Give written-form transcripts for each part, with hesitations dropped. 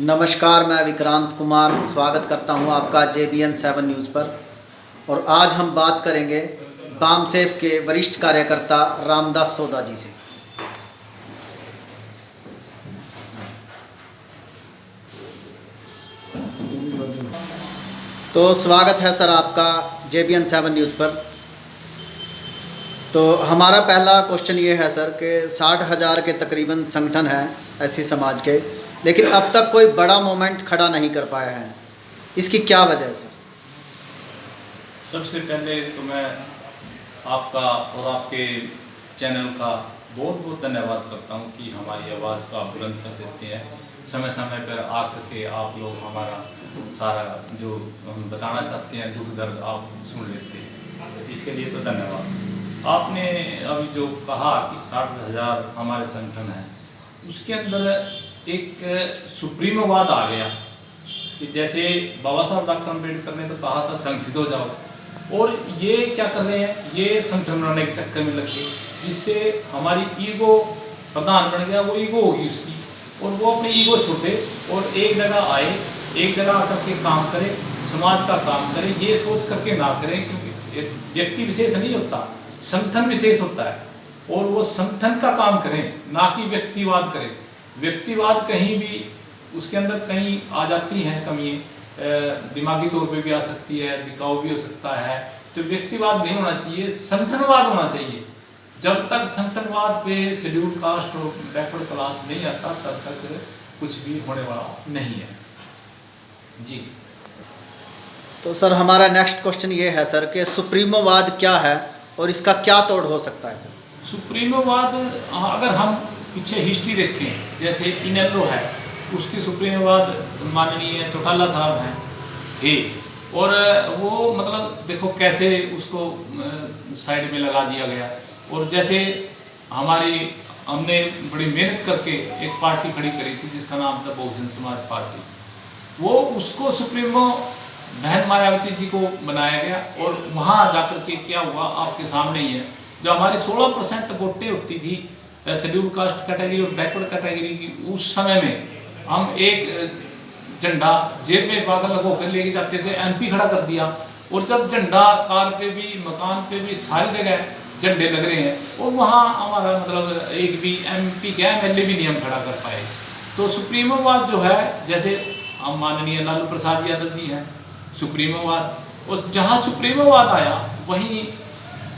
नमस्कार, मैं विक्रांत कुमार स्वागत करता हूं आपका JBN 7 न्यूज़ पर। और आज हम बात करेंगे बामसेफ के वरिष्ठ कार्यकर्ता रामदास सोदा जी से। तो स्वागत है सर आपका JBN 7 न्यूज़ पर। तो हमारा पहला क्वेश्चन ये है सर कि 60,000 के तकरीबन संगठन हैं ऐसी समाज के, लेकिन अब तक कोई बड़ा मोमेंट खड़ा नहीं कर पाया है, इसकी क्या वजह है सर? सबसे पहले तो मैं आपका और आपके चैनल का बहुत बहुत धन्यवाद करता हूं कि हमारी आवाज़ को आप बुलंद कर देते हैं। समय समय पर आकर के आप लोग हमारा सारा जो हम बताना चाहते हैं दुख दर्द आप सुन लेते हैं, इसके लिए तो धन्यवाद। आपने अभी जो कहा कि 60,000 हमारे संगठन है, उसके अंदर एक सुप्रीमोवाद आ गया कि जैसे बाबा साहब डॉक्टर अम्बेडकर ने तो कहा था संगठित हो जाओ, और ये क्या कर रहे हैं, ये संगठन बनाने के चक्कर में लग गए, जिससे हमारी ईगो प्रधान बन गया। वो ईगो होगी उसकी, और वो अपने ईगो छोड़े और एक जगह आए, एक जगह आकर के काम करे, समाज का काम करे, ये सोच करके ना करें, क्योंकि व्यक्ति विशेष नहीं होता, संगठन विशेष होता है, और वो संगठन का काम करें, ना कि व्यक्तिवाद करें। व्यक्तिवाद कहीं भी उसके अंदर कहीं आ जाती हैं कमियाँ, दिमागी तौर पे भी आ सकती है, बिकाऊ भी हो सकता है। तो व्यक्तिवाद नहीं होना चाहिए, संगठनवाद होना चाहिए। जब तक संगठनवाद पे शेड्यूल कास्ट और बैकवर्ड क्लास नहीं आता, तब तक कुछ भी होने वाला नहीं है जी। तो सर हमारा नेक्स्ट क्वेश्चन ये है सर कि सुप्रीमोवाद क्या है और इसका क्या तोड़ हो सकता है सर? सुप्रीमोवाद, अगर हम पीछे हिस्ट्री देखें, जैसे इनेलो है, उसकी सुप्रीमोवाद माननीय चौटाला साहब हैं थे, और वो मतलब देखो कैसे उसको साइड में लगा दिया गया। और जैसे हमने बड़ी मेहनत करके एक पार्टी खड़ी करी थी जिसका नाम था बहुजन समाज पार्टी, वो उसको सुप्रीमो बहन मायावती जी को बनाया गया। और वहाँ जाकर के क्या हुआ आपके सामने ही है, जो हमारी 16% वोटें होती थी शेड्यूल कास्ट कैटेगरी और बैकवर्ड कैटेगरी की, उस समय में हम एक झंडा जेब में पागल लगो कर लेके जाते थे, MP खड़ा कर दिया। और जब झंडा कार पे भी मकान पे भी सारी जगह झंडे लग रहे हैं, और वहाँ हमारा मतलब एक भी MP क्या MLA भी नहीं हम खड़ा कर पाए। तो सुप्रीमोवाद जो है, जैसे हम माननीय लालू प्रसाद यादव जी हैं, सुप्रीमोवाद, और जहाँ सुप्रीमोवाद आया वहीं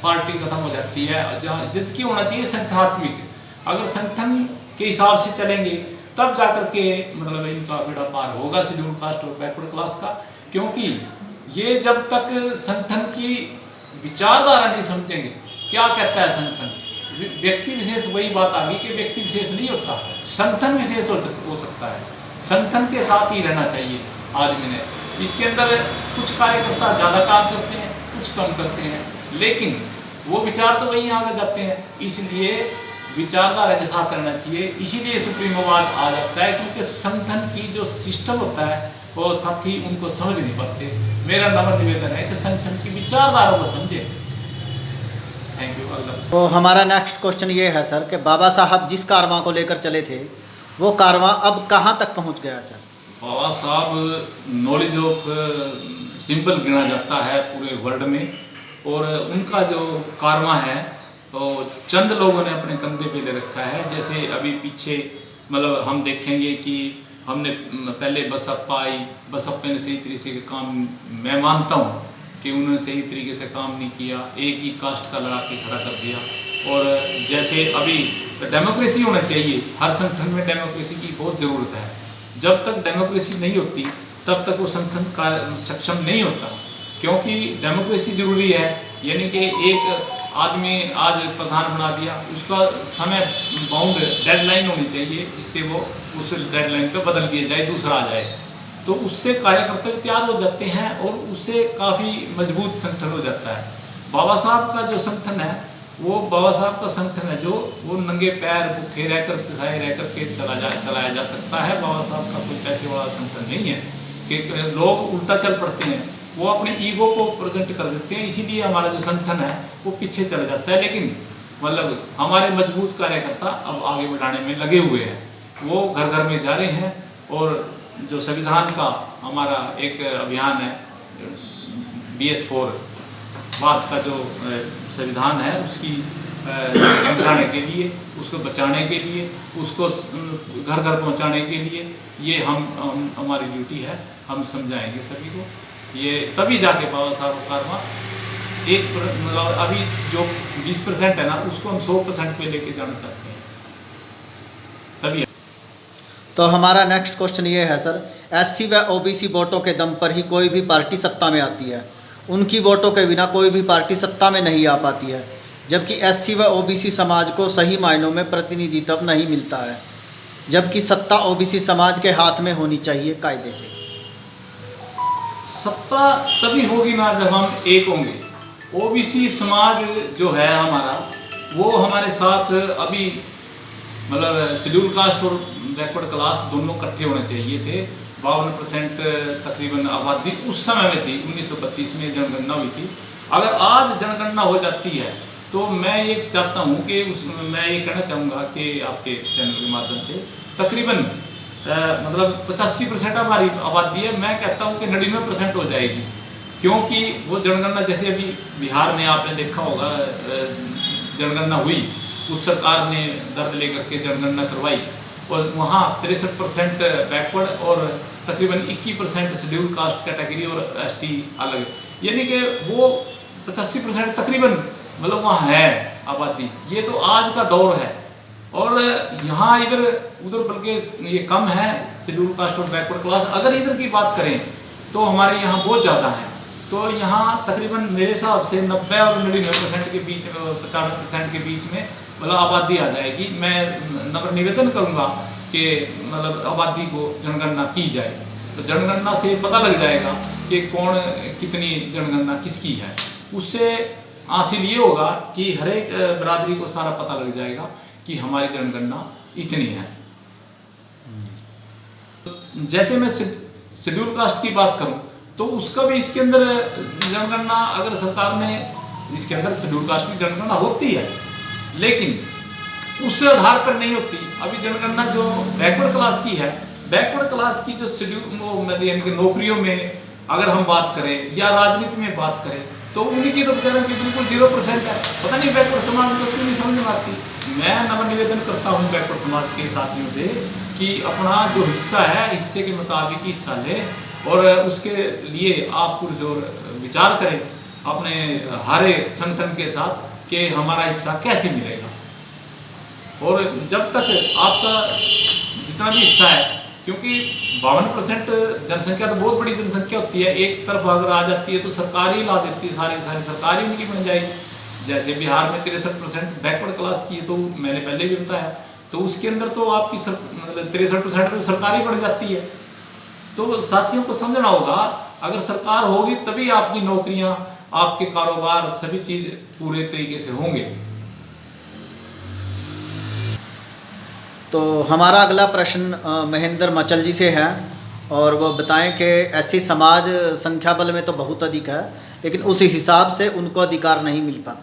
पार्टी खत्म हो जाती है। जहाँ जिद की होना चाहिए संगठनात्मक, अगर संगठन के हिसाब से चलेंगे तब जाकर के मतलब इनका बेड़ा पार होगा शेड्यूल कास्ट और बैकवर्ड क्लास का। क्योंकि ये जब तक संगठन की विचारधारा नहीं समझेंगे, क्या कहता है संगठन, व्यक्ति विशेष, वही बात आ गई कि व्यक्ति विशेष नहीं होता, संगठन विशेष हो सकता है। संगठन के साथ ही रहना चाहिए आदमी ने। इसके अंदर कुछ कार्यकर्ता ज़्यादा काम करते हैं, कुछ कम करते हैं, लेकिन वो विचार तो वहीं आगे जाते हैं, इसलिए विचारधारा के साथ रहना चाहिए। इसीलिए सुप्रीमोवाद आ जाता है, क्योंकि संगठन की जो सिस्टम होता है वो साथी उनको समझ नहीं पाते। मेरा नम्र निवेदन है कि संगठन की विचारधारा को समझे। Thank you. तो हमारा नेक्स्ट क्वेश्चन ये है सर कि बाबा साहब जिस कारवां को लेकर चले थे, वो कारवां अब कहाँ तक पहुँच गया सर? बाबा साहब नॉलेज ऑफ सिंपल गिना जाता है पूरे वर्ल्ड में, और उनका जो कारवां है तो चंद लोगों ने अपने कंधे पे ले रखा है। जैसे अभी पीछे मतलब हम देखेंगे कि हमने पहले बसपा आई, बसपा ने सही तरीके से काम, मैं मानता हूँ कि उन्होंने सही तरीके से काम नहीं किया, एक ही कास्ट का लगा के खड़ा कर दिया। और जैसे अभी डेमोक्रेसी होना चाहिए, हर संगठन में डेमोक्रेसी की बहुत ज़रूरत है। जब तक डेमोक्रेसी नहीं होती तब तक वो संगठन का सक्षम नहीं होता, क्योंकि डेमोक्रेसी जरूरी है। यानी कि एक आदमी आज प्रधान बना दिया, उसका समय बाउंड डेडलाइन होनी चाहिए, जिससे वो उस डेडलाइन पे बदल दिया जाए, दूसरा आ जाए, तो उससे कार्यकर्ता तैयार हो जाते हैं और उससे काफ़ी मजबूत संगठन हो जाता है। बाबा साहब का जो संगठन है, वो बाबा साहब का संगठन है जो वो नंगे पैर भूखे रहकर खाए रह करके चलाया जा सकता है। बाबा साहब का कोई पैसे वाला संगठन नहीं है कि लोग उल्टा चल पड़ते हैं, वो अपने ईगो को प्रेजेंट कर देते हैं, इसीलिए हमारा जो संगठन है वो पीछे चला जाता है। लेकिन मतलब हमारे मजबूत कार्यकर्ता अब आगे बढ़ाने में लगे हुए हैं, वो घर घर में जा रहे हैं और जो संविधान का हमारा एक अभियान है, BS4 बाद का जो संविधान है उसकी समझाने के लिए, उसको बचाने के लिए, उसको घर घर पहुंचाने के लिए ये हमारी ड्यूटी है। हम समझाएंगे सभी को, ये तभी जाके बाबा साहब का मतलब अभी जो 20% है ना, उसको हम 100% पे लेके जाना चाहते हैं, तभी। तो हमारा नेक्स्ट क्वेश्चन ये है सर, SC व OBC वोटों के दम पर ही कोई भी पार्टी सत्ता में आती है, उनकी वोटों के बिना कोई भी पार्टी सत्ता में नहीं आ पाती है, जबकि SC व OBC समाज को सही मायनों में प्रतिनिधित्व नहीं मिलता है, जबकि सत्ता OBC समाज के हाथ में होनी चाहिए कायदे से। सत्ता तभी होगी ना जब हम एक होंगे। OBC समाज जो है हमारा, वो हमारे साथ अभी मतलब शेड्यूल कास्ट और बैकवर्ड क्लास दोनों इकट्ठे होने चाहिए थे। 52% तकरीबन आबादी उस समय में थी, 1932 में जनगणना हुई थी। अगर आज जनगणना हो जाती है तो मैं ये चाहता हूँ कि मैं ये कहना चाहूँगा कि आपके चैनल के माध्यम से तकरीबन मतलब 85% हमारी आबादी है, मैं कहता हूँ कि 99% हो जाएगी, क्योंकि वो जनगणना जैसे अभी बिहार में आपने देखा होगा जनगणना हुई, उस सरकार ने दर्द लेकर के जनगणना करवाई और वहाँ 63% बैकवर्ड और तकरीबन 21% शेड्यूल कास्ट कैटेगरी और ST अलग, यानी कि वो 85% तकरीबन मतलब वहाँ है आबादी। ये तो आज का दौर है और यहाँ इधर उधर बल्कि ये कम है शेड्यूल कास्ट और बैकवर्ड क्लास। अगर इधर की बात करें तो हमारे यहाँ बहुत ज़्यादा है, तो यहाँ तकरीबन मेरे हिसाब से 90 और 99% के बीच में, 95% के बीच में मतलब आबादी आ जाएगी। मैं नम्र निवेदन करूँगा कि मतलब आबादी को जनगणना की जाए, तो जनगणना से पता लग जाएगा कि कौन कितनी जनगणना किसकी है। उससे हासिल ये होगा कि हर एक बरादरी को सारा पता लग जाएगा कि हमारी जनगणना इतनी है। जैसे मैं शेड्यूल कास्ट की बात करूं तो उसका भी इसके अंदर जनगणना, अगर सरकार ने इसके अंदर शेड्यूल कास्ट की जनगणना होती है, लेकिन उस आधार पर नहीं होती। अभी जनगणना जो बैकवर्ड क्लास की है, बैकवर्ड क्लास की जो शेड्यूल यानी कि नौकरियों में अगर हम बात करें या राजनीति में बात करें तो उनकी तो बेचारों की बिल्कुल 0% है। पता नहीं बैकवर्ड समाज को क्यों नहीं समझ में आती। मैं नम्र निवेदन करता हूँ बैकवर्ड समाज के साथियों से कि अपना जो हिस्सा है हिस्से के मुताबिक हिस्सा ले और उसके लिए आप पुरजोर विचार करें अपने हर एक संगठन के साथ कि हमारा हिस्सा कैसे मिलेगा। और जब तक आपका जितना भी हिस्सा है, क्योंकि 52% जनसंख्या तो बहुत बड़ी जनसंख्या होती है, एक तरफ अगर आ जाती है तो सरकार ही ला देती है, सारी सरकार ही उनकी बन जाएगी। जैसे बिहार में 63% बैकवर्ड क्लास की, तो मैंने पहले भी बताया, तो उसके अंदर तो आपकी मतलब 63% में सरकार ही बढ़ जाती है। तो साथियों को समझना होगा, अगर सरकार होगी तभी आपकी नौकरियां, आपके कारोबार, सभी चीज पूरे तरीके से होंगे। तो हमारा अगला प्रश्न महेंद्र मचल जी से है और वो बताएं कि ऐसी समाज संख्या बल में तो बहुत अधिक है, लेकिन उस हिसाब से उनको अधिकार नहीं मिल पाते।